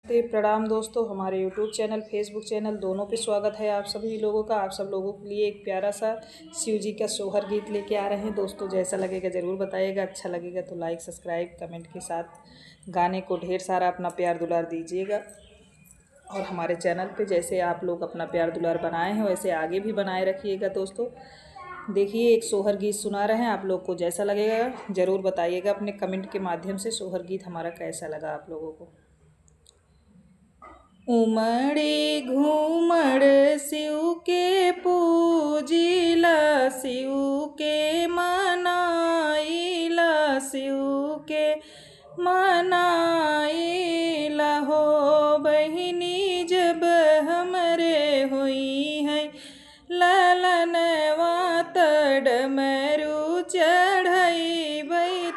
प्रणाम दोस्तों, हमारे यूट्यूब चैनल फेसबुक चैनल दोनों पे स्वागत है आप सभी लोगों का। आप सब लोगों के लिए एक प्यारा सा शिव जी का सोहर गीत लेके आ रहे हैं दोस्तों। जैसा लगेगा ज़रूर बताइएगा, अच्छा लगेगा तो लाइक सब्सक्राइब कमेंट के साथ गाने को ढेर सारा अपना प्यार दुलार दीजिएगा। और हमारे चैनल पे जैसे आप लोग अपना प्यार दुलार बनाए हैं वैसे आगे भी बनाए रखिएगा दोस्तों। देखिए, एक सोहर गीत सुना रहे हैं, आप लोग को जैसा लगेगा ज़रूर बताइएगा अपने कमेंट के माध्यम से सोहर गीत हमारा कैसा लगा आप लोगों को। उमड़ी घूमड़ शिव के पूजिला, शिव के मनाइला, शिव के मनाइला हो बहिनी। जब हमरे हुई है ललनवा डमरू चढ़ई बई,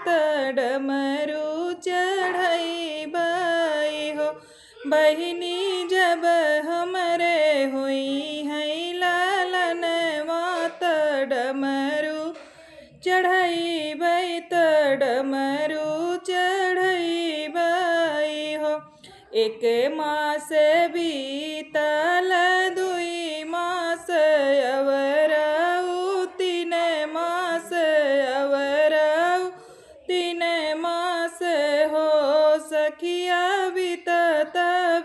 डमरू चढ़ई बई हो बहिनी। जब हमरे हुई है ललनवा डमरू चढ़ई बई, डमरू चढ़ई बई हो। एक मास बीतल दुई मास अवरऊ, तीन मास अवरऊ तीन मास हो सखिया। बीतत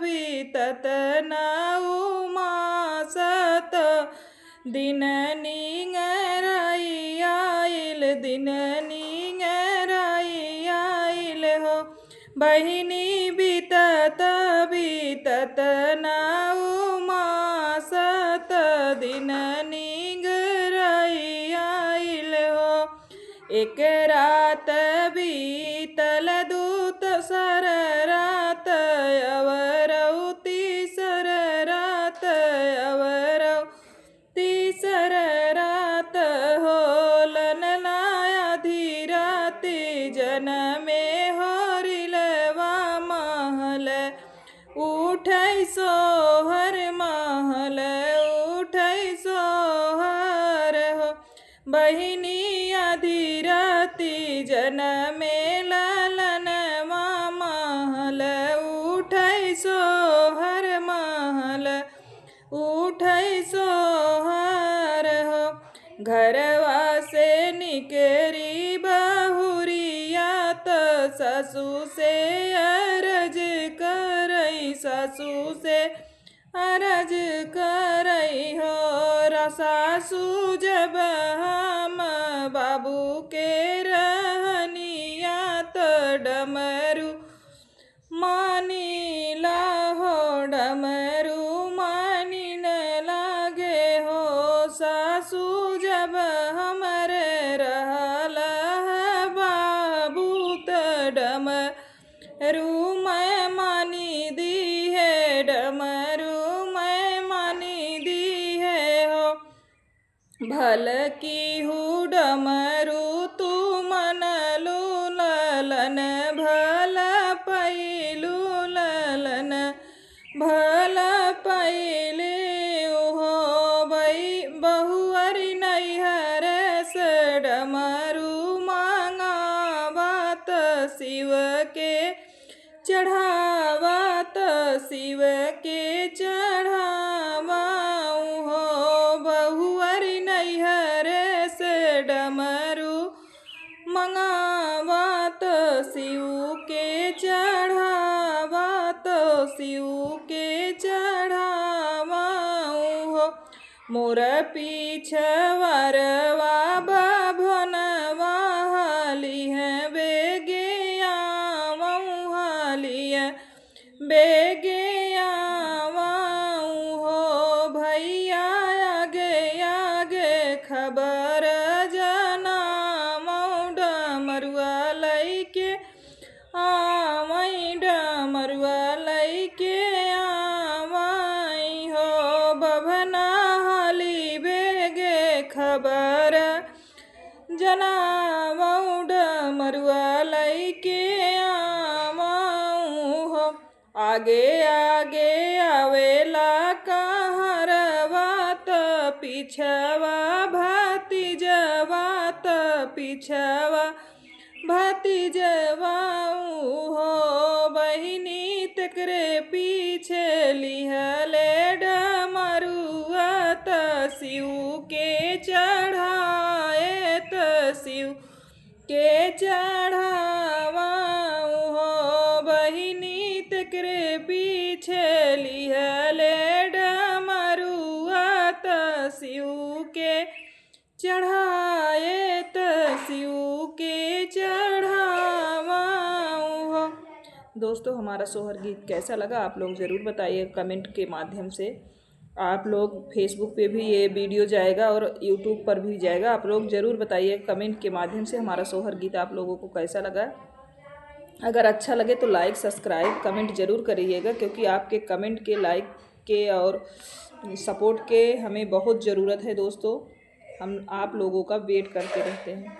बीतत नऊ मासत दिन निंगराई आइल, दिन निंगराई आइल हो बहिनी। बीतत बीतत नऊ मासत दिन निंगराई आइल हो। एक रात बीतल दूत सर रात अवरऊ, तीसर रात अवरऊ तीसर रात हो लनलाया धीराती जनमे होरिलवा महल उठै सोहर, महल उठै सोहर हो बहिनी। धीराती जनमे ललनवा महल उठै सोहर, महल उठै सोहर हो। घरवा से निकरी बहुरिया त सासू से अरज करई, सासू से अरज करई हो। सासू जब हम बाबू के रहनिया त डमरू मानिला हो, डमरू मानिन लागे हो। सासू जब हमरे रहल बाबू त डमरू मैं मानी दी है, डमरू मैं मानी दी है हो। भल की हूँ डमरू तू मनलू ललन, भल पैलू ललन, भल पैले हो बई। बहुअरी नैहर से डमरू मांगावत शिव के चढ़ावत, शिव के चढ़ावाऊ हो। बहुअरी नैहर से डमरू मंगावत शिव के चढ़ावत, शिव के चढ़ावाऊ हो। मोर पीछवरवा बभनवा हाली है बेगे आवाऊ, हाली है बेगे आवाऊ हो भैया। आगे आगे खबर जनावाऊ, डमरुआ लैके आवई, डमरुआ लैके आवई हो। बभना हाली बेगे खबर जनावाऊ, डमरुआ लैके आवऊ हो। आगे आगे आवेला कहरवा त पीछवा भतीजवा त पीछवा भतीजवा हो बहिनी तक तकरे पीछे लिहले डमरुआ त शिव के चढ़ाए त शिव के चढ़ावा हो बहिनी तकरे पीछे लिहले डमरुआ त शिव के चढ़ाए त शिव के चढ़ावा हो। दोस्तों हमारा सोहर गीत कैसा लगा आप लोग ज़रूर बताइए कमेंट के माध्यम से। आप लोग फेसबुक पे भी ये वीडियो जाएगा और यूट्यूब पर भी जाएगा। आप लोग ज़रूर बताइए कमेंट के माध्यम से हमारा सोहर गीत आप लोगों को कैसा लगा। अगर अच्छा लगे तो लाइक सब्सक्राइब कमेंट ज़रूर करिएगा, क्योंकि आपके कमेंट के लाइक के और सपोर्ट के हमें बहुत ज़रूरत है दोस्तों। हम आप लोगों का वेट करते रहते हैं।